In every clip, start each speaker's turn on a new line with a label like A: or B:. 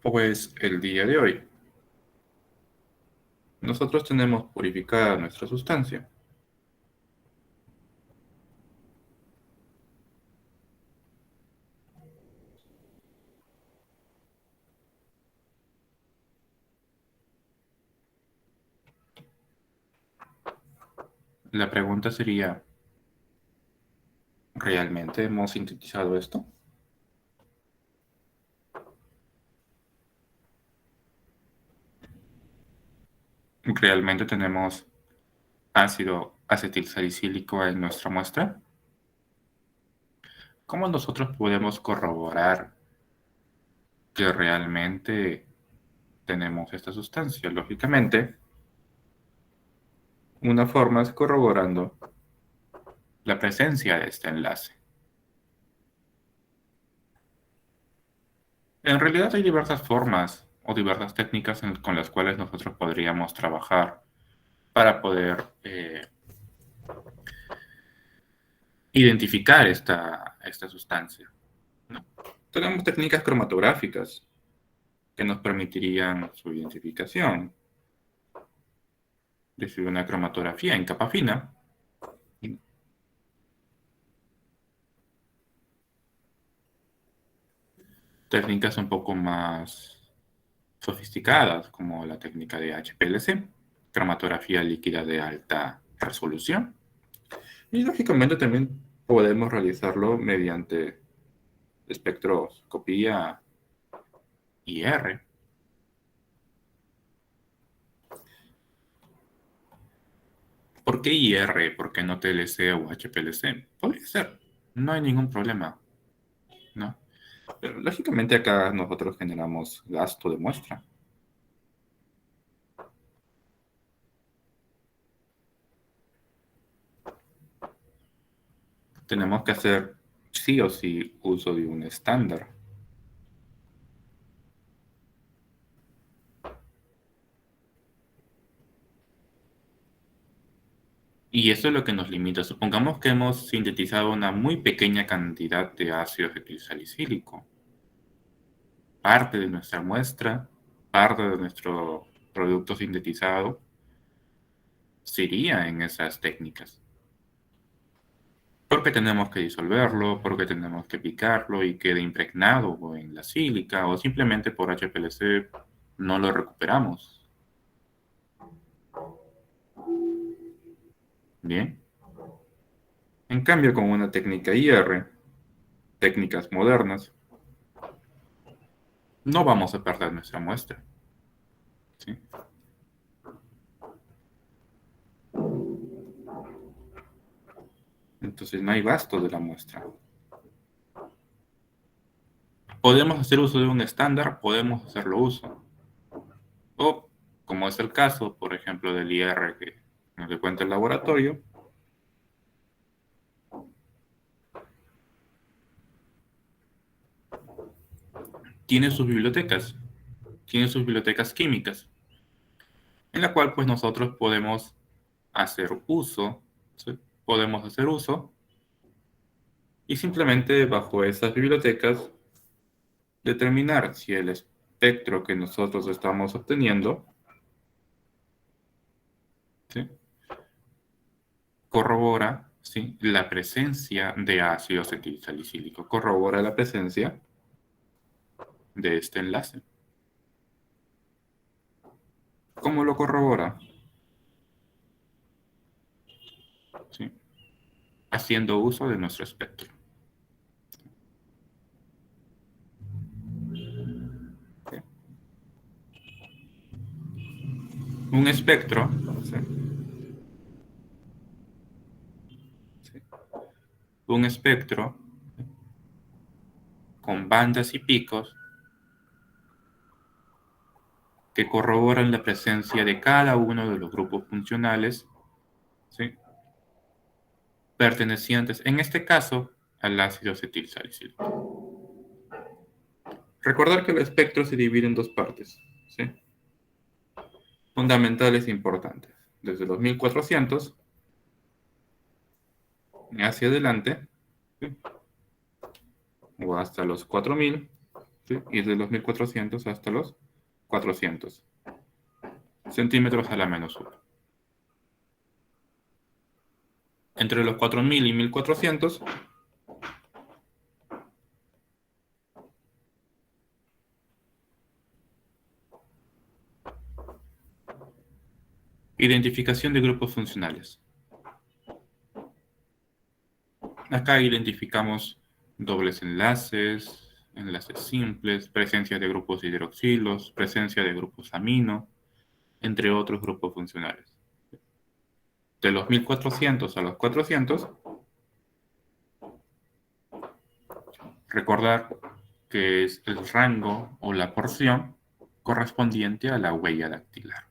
A: Pues el día de hoy, nosotros tenemos purificada nuestra sustancia. La pregunta sería, ¿realmente hemos sintetizado esto? ¿Realmente tenemos ácido acetilsalicílico en nuestra muestra? ¿Cómo nosotros podemos corroborar que realmente tenemos esta sustancia? Lógicamente, una forma es corroborando la presencia de este enlace. En realidad hay diversas formas o diversas técnicas con las cuales nosotros podríamos trabajar para poder identificar esta sustancia, ¿no? Tenemos técnicas cromatográficas que nos permitirían su identificación. Desde una cromatografía en capa fina, técnicas un poco más sofisticadas, como la técnica de HPLC, cromatografía líquida de alta resolución. Y lógicamente también podemos realizarlo mediante espectroscopía IR. ¿Por qué IR? ¿Por qué no TLC o HPLC? Podría ser, no hay ningún problema, ¿no? Pero lógicamente acá nosotros generamos gasto de muestra. Tenemos que hacer sí o sí uso de un estándar. Y eso es lo que nos limita. Supongamos que hemos sintetizado una muy pequeña cantidad de ácido acetilsalicílico. Parte de nuestra muestra, parte de nuestro producto sintetizado, sería en esas técnicas. Porque tenemos que disolverlo, porque tenemos que picarlo y quede impregnado en la sílica, o simplemente por HPLC no lo recuperamos. Bien. En cambio, con una técnica IR, técnicas modernas, no vamos a perder nuestra muestra, ¿sí? Entonces no hay gasto de la muestra. Podemos hacer uso de un estándar, podemos hacerlo uso. O, como es el caso, por ejemplo, del IR que nos le cuenta el laboratorio, tiene sus bibliotecas, tiene sus bibliotecas químicas, en la cual pues nosotros podemos hacer uso, ¿sí? Podemos hacer uso y simplemente bajo esas bibliotecas determinar si el espectro que nosotros estamos obteniendo, ¿sí?, corrobora, ¿sí?, la presencia de ácido acetilsalicílico, corrobora la presencia de este enlace. ¿Cómo lo corrobora? ¿Sí? Haciendo uso de nuestro espectro. ¿Sí? Un espectro, ¿sí?, ¿sí?, un espectro con bandas y picos que corroboran la presencia de cada uno de los grupos funcionales, ¿sí?, pertenecientes, en este caso, al ácido acetilsalicílico. Recordar que el espectro se divide en dos partes, ¿sí?, fundamentales e importantes. Desde los 1400 hacia adelante, ¿sí?, o hasta los 4000, ¿sí? Y de los 1400 hasta los 400 centímetros a la menos 1. Entre los 4000 y 1400 identificación de grupos funcionales. Acá identificamos dobles enlaces, enlaces simples, presencia de grupos hidroxilos, presencia de grupos amino, entre otros grupos funcionales. De los 1400 a los 400, recordar que es el rango o la porción correspondiente a la huella dactilar.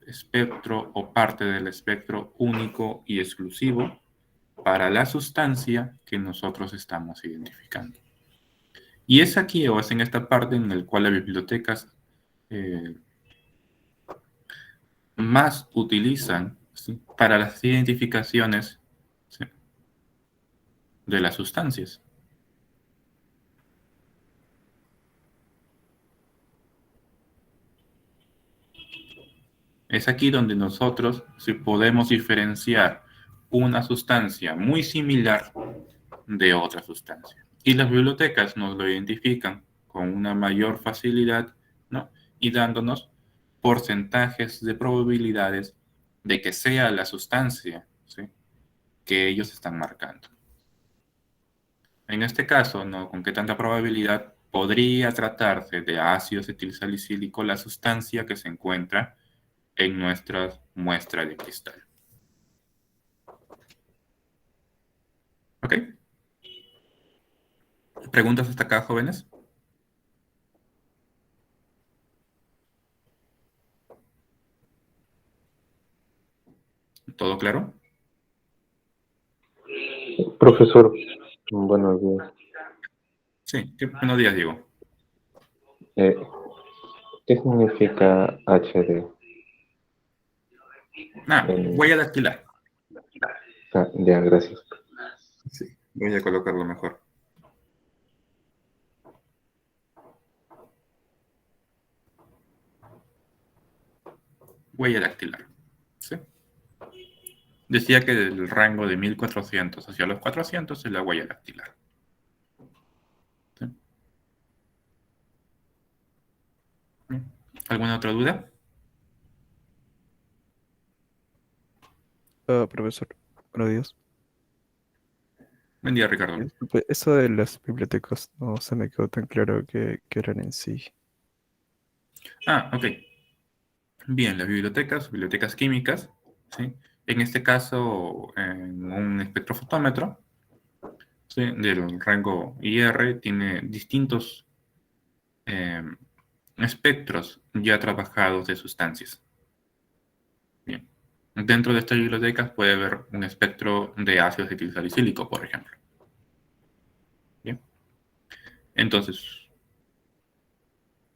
A: Espectro o parte del espectro único y exclusivo para la sustancia que nosotros estamos identificando. Y es aquí o es en esta parte en la cual las bibliotecas más utilizan, ¿sí?, para las identificaciones, ¿sí?, de las sustancias. Es aquí donde nosotros sí podemos diferenciar una sustancia muy similar de otra sustancia. Y las bibliotecas nos lo identifican con una mayor facilidad, ¿no?, y dándonos porcentajes de probabilidades de que sea la sustancia, ¿sí?, que ellos están marcando. En este caso, ¿no?, ¿con qué tanta probabilidad podría tratarse de ácido acetilsalicílico la sustancia que se encuentra en nuestra muestra de cristal? ¿Ok? ¿Preguntas hasta acá, jóvenes? ¿Todo claro?
B: Profesor, buenos días.
A: Sí, buenos días, Diego.
B: Eh, ¿Qué significa HD?
A: Huella dactilar.
B: Ya, gracias.
A: Sí, voy a colocarlo mejor. Huella dactilar. ¿Sí? Decía que el rango de 1400 hacia los 400 es la huella dactilar. ¿Sí? ¿Alguna otra duda?
C: Profesor, buenos días.
A: Buen día, Ricardo.
C: Disculpe, eso de las bibliotecas no se me quedó tan claro qué eran en sí.
A: Ok. Bien, las bibliotecas químicas, ¿sí?, en este caso, en un espectrofotómetro, ¿sí?, del rango IR, tiene distintos espectros ya trabajados de sustancias. Bien. Dentro de estas bibliotecas puede haber un espectro de ácido acetilsalicílico, por ejemplo. Bien. Entonces,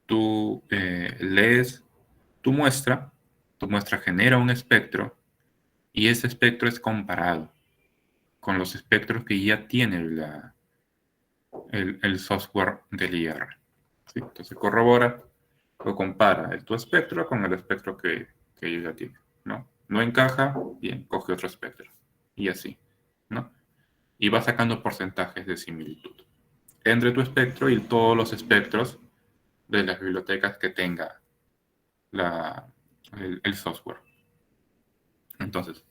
A: tú lees tu muestra genera un espectro y ese espectro es comparado con los espectros que ya tiene el software del IR. ¿Sí? Entonces corrobora o compara tu espectro con el espectro que ellos ya tienen, ¿no? No encaja, bien, coge otro espectro. Y así, ¿no? Y va sacando porcentajes de similitud entre tu espectro y todos los espectros de las bibliotecas que tenga el software. Entonces,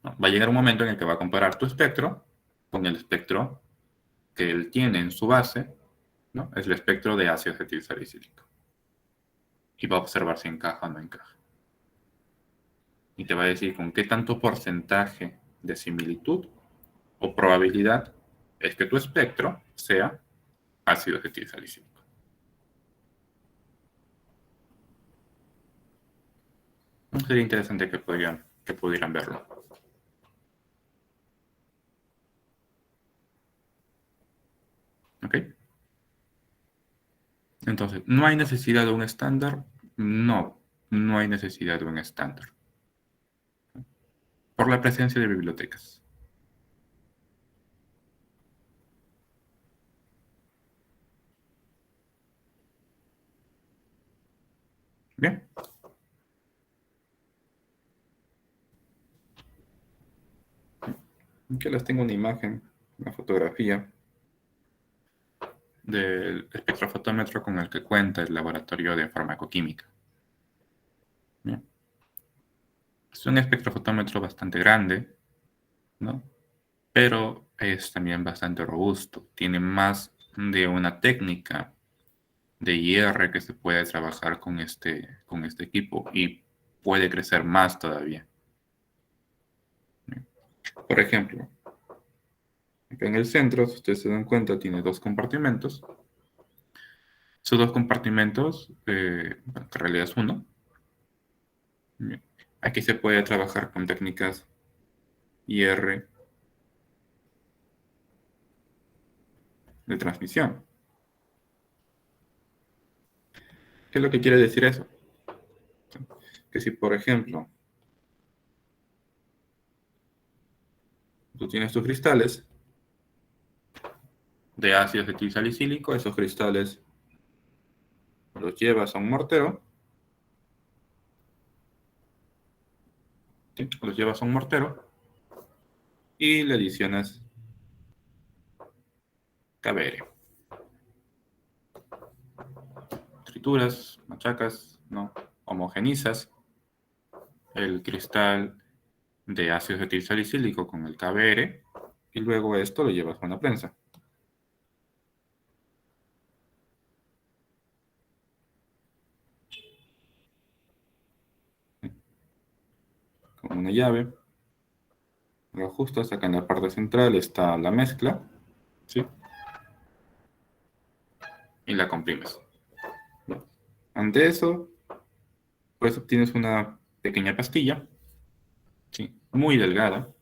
A: ¿no?, va a llegar un momento en el que va a comparar tu espectro con el espectro que él tiene en su base, ¿no? Es el espectro de ácido acetilsalicílico. Y va a observar si encaja o no encaja. Y te va a decir con qué tanto porcentaje de similitud o probabilidad es que tu espectro sea ácido acetilsalicílico. Sería interesante que pudieran verlo. ¿Ok? Entonces, ¿no hay necesidad de un estándar? No, no hay necesidad de un estándar. Por la presencia de bibliotecas. Bien. Aquí les tengo una imagen, una fotografía del espectrofotómetro con el que cuenta el laboratorio de farmacoquímica. Bien. Es un espectrofotómetro bastante grande, ¿no? Pero es también bastante robusto. Tiene más de una técnica de IR que se puede trabajar con este equipo y puede crecer más todavía. Bien. Por ejemplo, acá en el centro, si ustedes se dan cuenta, tiene dos compartimentos. Esos dos compartimentos, bueno, que en realidad es uno. Bien. Aquí se puede trabajar con técnicas IR de transmisión. ¿Qué es lo que quiere decir eso? Que si, por ejemplo, tú tienes tus cristales de ácido acetil salicílico, esos cristales los llevas a un mortero, ¿sí? Los llevas a un mortero y le adicionas KBr. Trituras, machacas, ¿no? Homogenizas el cristal de ácido acetil salicílico con el KBr y luego esto lo llevas a una prensa. Con una llave, lo ajustas, acá en la parte central está la mezcla, ¿sí? Y la comprimes. Ante eso, pues obtienes una pequeña pastilla, ¿sí? Muy delgada,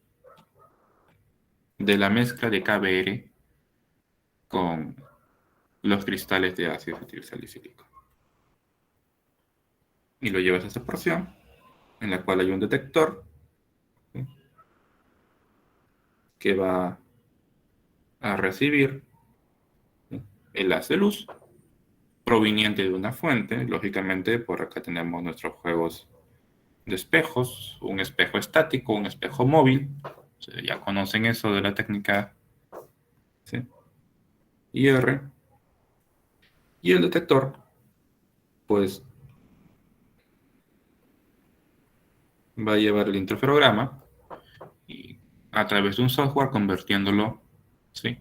A: de la mezcla de KBr con los cristales de ácido acetil salicílico. Y lo llevas a esta porción, en la cual hay un detector, ¿sí? Que va a recibir, ¿sí? El haz de luz proveniente de una fuente. Lógicamente, por acá tenemos nuestros juegos de espejos, un espejo estático, un espejo móvil. O sea, ya conocen eso de la técnica, ¿sí? IR. Y el detector, pues, va a llevar el interferograma y a través de un software convirtiéndolo, ¿sí?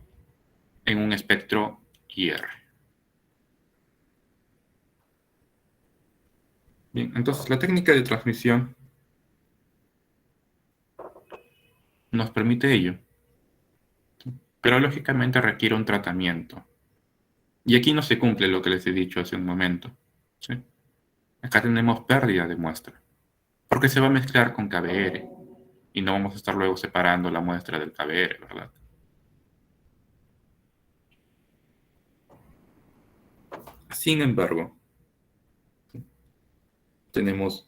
A: En un espectro IR. Bien, entonces la técnica de transmisión nos permite ello, pero lógicamente requiere un tratamiento. Y aquí no se cumple lo que les he dicho hace un momento, ¿sí? Acá tenemos pérdida de muestra, porque se va a mezclar con KBr y no vamos a estar luego separando la muestra del KBr, ¿verdad? Sin embargo, tenemos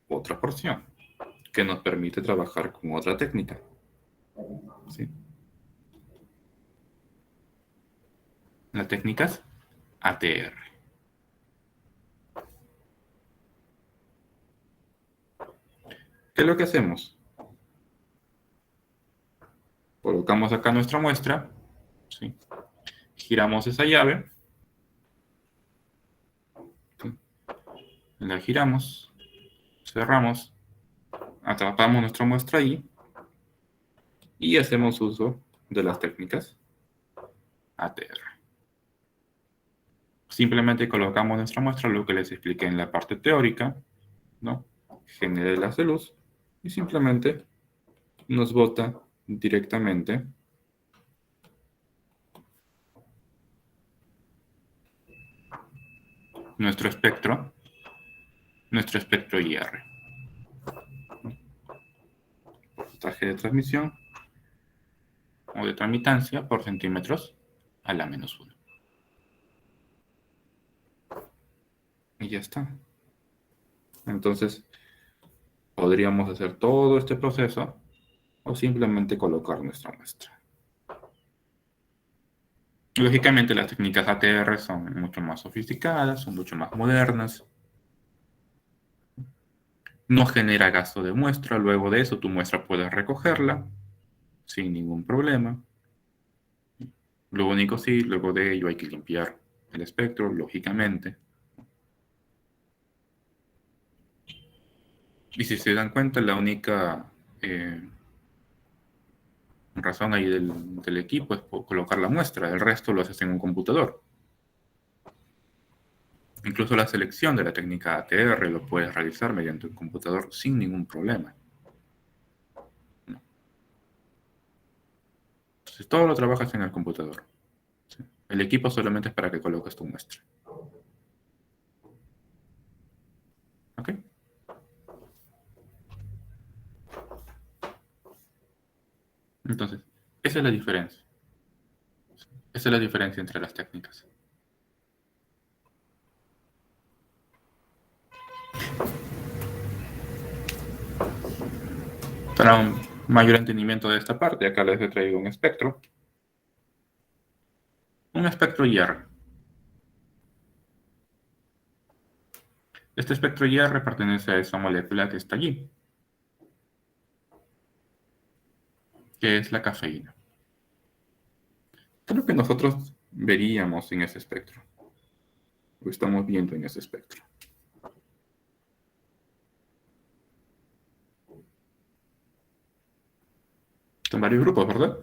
A: otra porción que nos permite trabajar con otra técnica, ¿sí? Las técnicas ATR. ¿Qué es lo que hacemos? Colocamos acá nuestra muestra, ¿sí? Giramos esa llave, ¿sí? La giramos, cerramos, atrapamos nuestra muestra ahí y hacemos uso de las técnicas ATR. Simplemente colocamos nuestra muestra, lo que les expliqué en la parte teórica, ¿no? Genera el haz de luz y simplemente nos bota directamente nuestro espectro IR. Porcentaje de transmisión o de transmitancia por centímetros a la menos 1. Y ya está. Entonces, podríamos hacer todo este proceso o simplemente colocar nuestra muestra. Lógicamente, las técnicas ATR son mucho más sofisticadas, son mucho más modernas, No genera gasto de muestra. Luego de eso, tu muestra puedes recogerla sin ningún problema. Lo único sí, luego de ello hay que limpiar el espectro, lógicamente. Y si se dan cuenta, la única razón ahí del equipo es colocar la muestra. El resto lo haces en un computador. Incluso la selección de la técnica ATR lo puedes realizar mediante un computador sin ningún problema. Entonces, todo lo trabajas en el computador. ¿Sí? El equipo solamente es para que coloques tu muestra. ¿Ok? Entonces, esa es la diferencia. Esa es la diferencia entre las técnicas. Para un mayor entendimiento de esta parte, acá les he traído un espectro. Un espectro IR. Este espectro IR pertenece a esa molécula que está allí, que es la cafeína. ¿Qué es lo que nosotros veríamos en ese espectro? O estamos viendo en ese espectro. Son varios grupos, ¿verdad?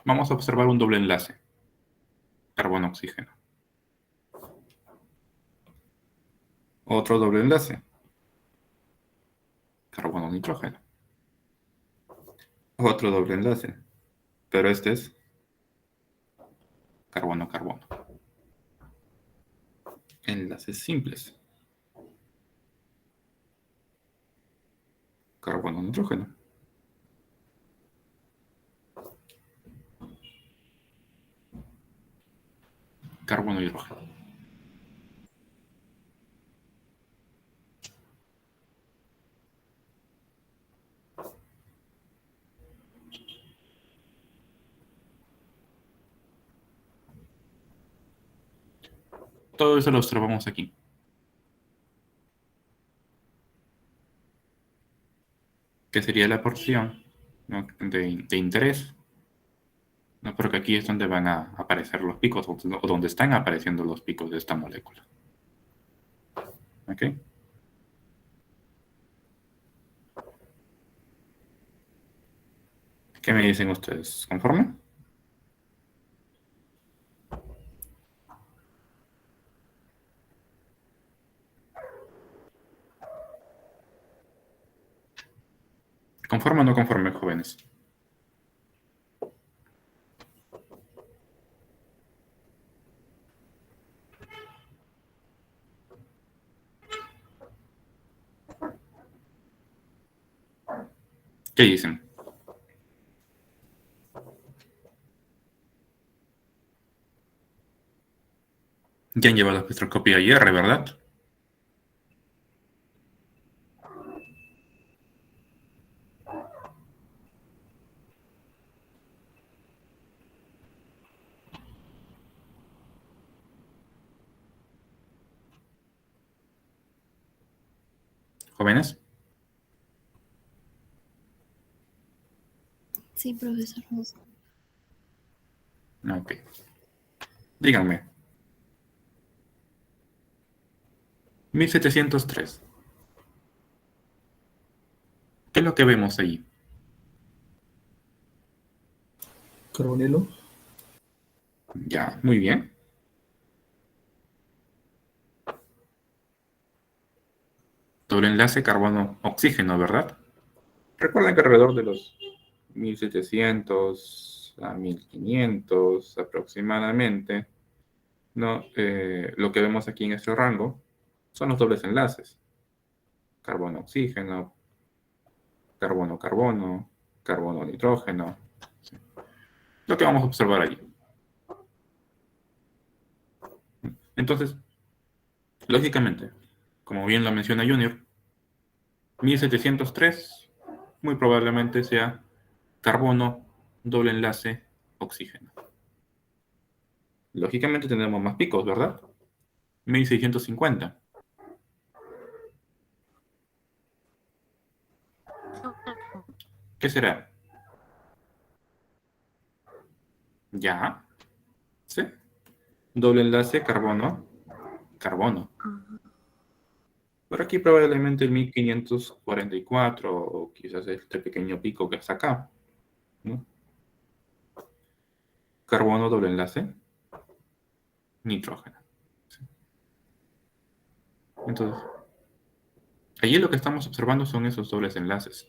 A: Vamos a observar un doble enlace, carbono-oxígeno. Otro doble enlace, carbono-nitrógeno. Otro doble enlace, pero este es carbono-carbono. Enlaces simples. Carbono-nitrógeno. Carbono-hidrógeno. Todo eso lo observamos aquí. Que sería la porción, ¿no?, de interés, ¿no? Porque aquí es donde van a aparecer los picos, o donde están apareciendo los picos de esta molécula. ¿Ok? ¿Qué me dicen ustedes? ¿Conforme? ¿Conforme o no conforme, jóvenes? ¿Qué dicen? Ya han llevado la espectroscopía IR, ¿verdad? ¿Jóvenes?
D: Sí, profesor.
A: Ok. Díganme. 1703. ¿Qué es lo que vemos ahí?
E: Carbonilo.
A: Ya, muy bien. Doble enlace carbono-oxígeno, ¿verdad? Recuerden que alrededor de los 1700 a 1500 aproximadamente, ¿no? Lo que vemos aquí en este rango son los dobles enlaces. Carbono-oxígeno, carbono-carbono, carbono-nitrógeno. ¿Sí? Lo que vamos a observar allí. Entonces, lógicamente, como bien lo menciona Junior, 1703 muy probablemente sea carbono, doble enlace, oxígeno. Lógicamente tenemos más picos, ¿verdad? 1650. ¿Qué será? ¿Ya? ¿Sí? Doble enlace, carbono, carbono. Por aquí probablemente el 1544 o quizás este pequeño pico que está acá, ¿no? Carbono, doble enlace, nitrógeno. ¿Sí? Entonces, allí lo que estamos observando son esos dobles enlaces.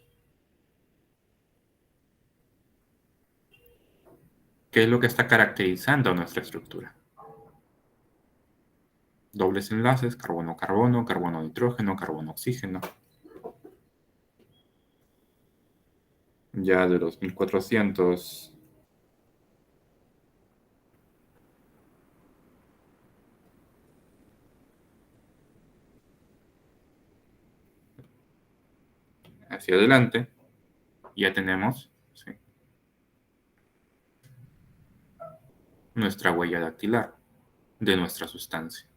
A: ¿Qué es lo que está caracterizando nuestra estructura? Dobles enlaces, carbono-carbono, carbono-nitrógeno, carbono-oxígeno. Ya de los 1400 hacia adelante, ya tenemos, ¿sí?, nuestra huella dactilar de nuestra sustancia.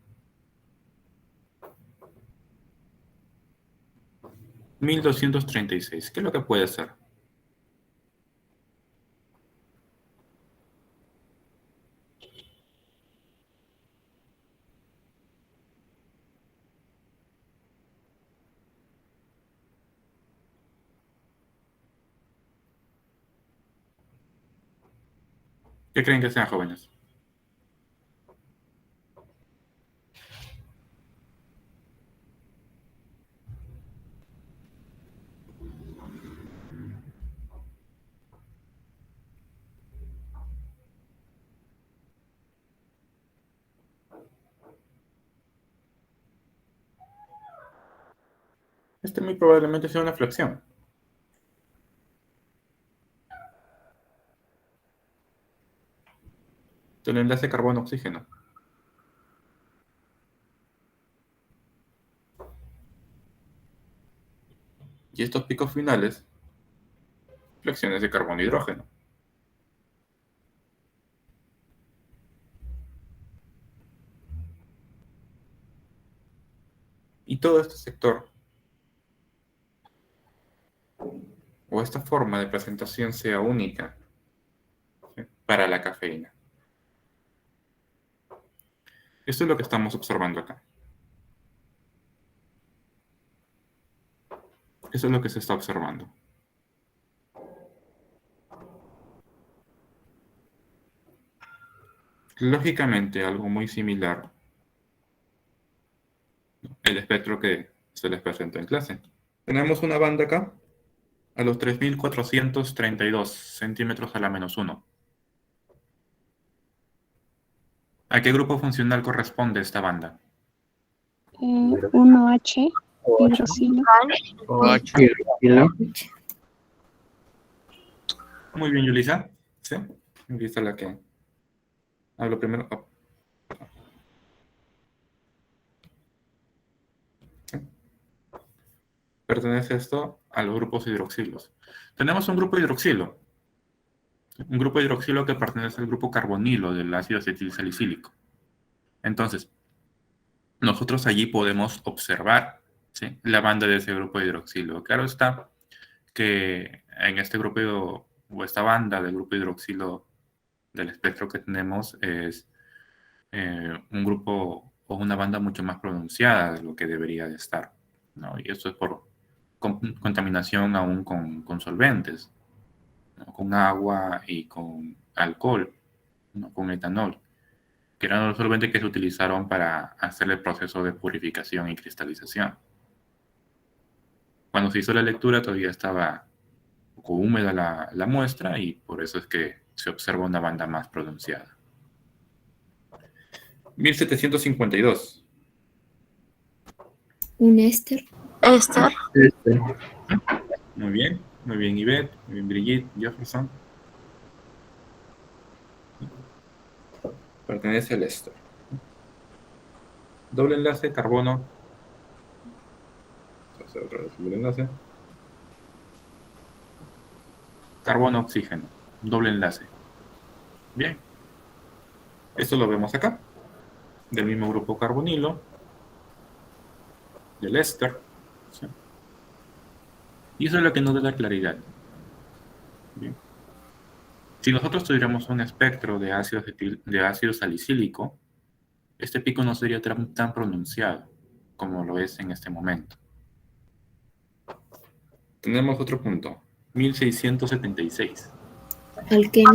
A: 1236, ¿qué es lo que puede ser? ¿Qué creen que sean, jóvenes? Este muy probablemente sea una flexión. Del enlace carbono-oxígeno. Y estos picos finales, flexiones de carbono-hidrógeno. Y todo este sector, o esta forma de presentación sea única, ¿sí?, para la cafeína. Esto es lo que estamos observando acá. Eso es lo que se está observando. Lógicamente, algo muy similar, el espectro que se les presentó en clase. Tenemos una banda acá a los 3432 centímetros a la -1. ¿A qué grupo funcional corresponde esta banda?
D: 1H, hidroxilo.
A: Muy bien, Yulisa. ¿Sí? Yulisa la que hablo primero. Oh. ¿Sí? Pertenece esto a los grupos hidroxilos. Tenemos un grupo hidroxilo. Un grupo hidroxilo que pertenece al grupo carbonilo del ácido acetilsalicílico. Entonces, nosotros allí podemos observar, ¿sí?, la banda de ese grupo hidroxilo. Claro está que en este grupo o esta banda del grupo hidroxilo del espectro que tenemos es un grupo o una banda mucho más pronunciada de lo que debería de estar, ¿no? Y eso es por contaminación aún con solventes, ¿no?, con agua y con alcohol, ¿no?, con etanol, que eran los solventes que se utilizaron para hacer el proceso de purificación y cristalización. Cuando se hizo la lectura todavía estaba un poco húmeda la muestra y por eso es que se observa una banda más pronunciada. 1752.
D: Un éster.
A: Muy bien Ivette, muy bien Brigitte, Jefferson. Pertenece al éster. Doble enlace, carbono. Vamos a hacer otra vez doble enlace. Carbono, oxígeno. Doble enlace. Bien. Esto lo vemos acá, del mismo grupo carbonilo, del éster. ¿Sí? Y eso es lo que nos da la claridad. Bien. Si nosotros tuviéramos un espectro de ácido salicílico, este pico no sería tan pronunciado como lo es en este momento. Tenemos otro punto, 1676.
D: Alqueno.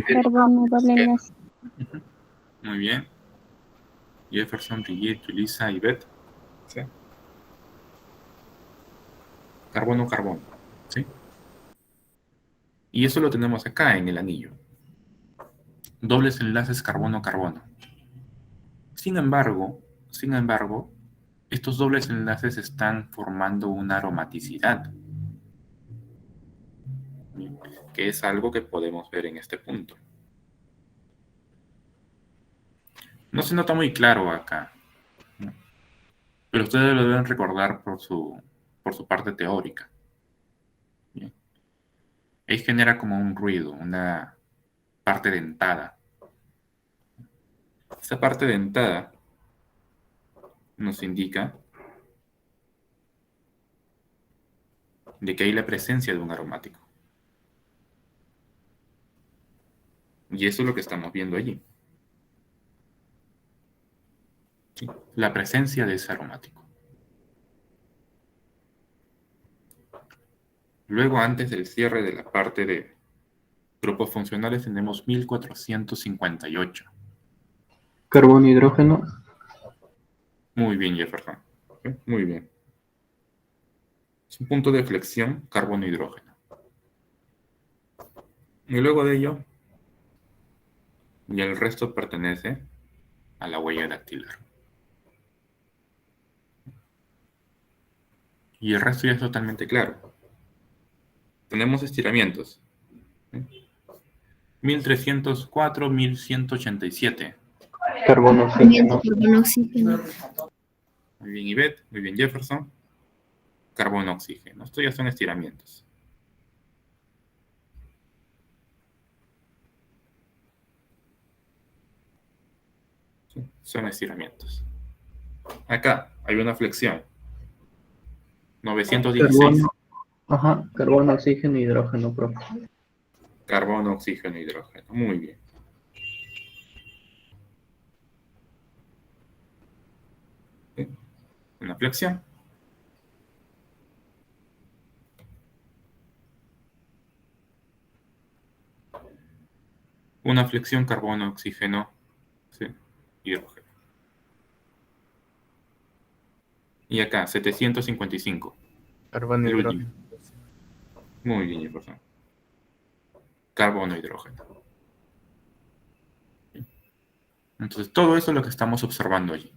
F: Carbono, doble enlace.
A: Ujú. Muy bien. Jefferson, Rigid, Julissa y Beth. ¿Sí? Carbono, carbono. ¿Sí? Y eso lo tenemos acá en el anillo. Dobles enlaces carbono-carbono. Sin embargo, estos dobles enlaces están formando una aromaticidad, que es algo que podemos ver en este punto. No se nota muy claro acá, ¿no? Pero ustedes lo deben recordar por su parte teórica. Bien. Ahí genera como un ruido, una parte dentada. Esa parte dentada nos indica de que hay la presencia de un aromático. Y eso es lo que estamos viendo allí. ¿Sí? La presencia de ese aromático. Luego, antes del cierre de la parte de grupos funcionales, tenemos 1458.
E: Carbono, hidrógeno.
A: Muy bien, Jefferson. ¿Sí? Muy bien. Es un punto de flexión carbono-hidrógeno. Y luego de ello, ya el resto pertenece a la huella dactilar. Y el resto ya es totalmente claro. Tenemos estiramientos. 1304, 1187.
E: Carbono, oxígeno.
D: Carbono, oxígeno.
A: Muy bien, Ivette. Muy bien, Jefferson. Carbono, oxígeno. Esto ya son estiramientos. ¿Sí? Son estiramientos. Acá hay una flexión. 916.
E: Carbono. Ajá, carbono, oxígeno, hidrógeno, profe.
A: Carbono, oxígeno, hidrógeno. Muy bien. ¿Sí? Una flexión. Una flexión carbono, oxígeno, ¿sí? Hidrógeno. Y acá, 755.
C: Carbono,
A: El
C: hidrógeno.
A: último. Muy bien, Jefferson. Carbono, hidrógeno. Entonces, todo eso es lo que estamos observando allí.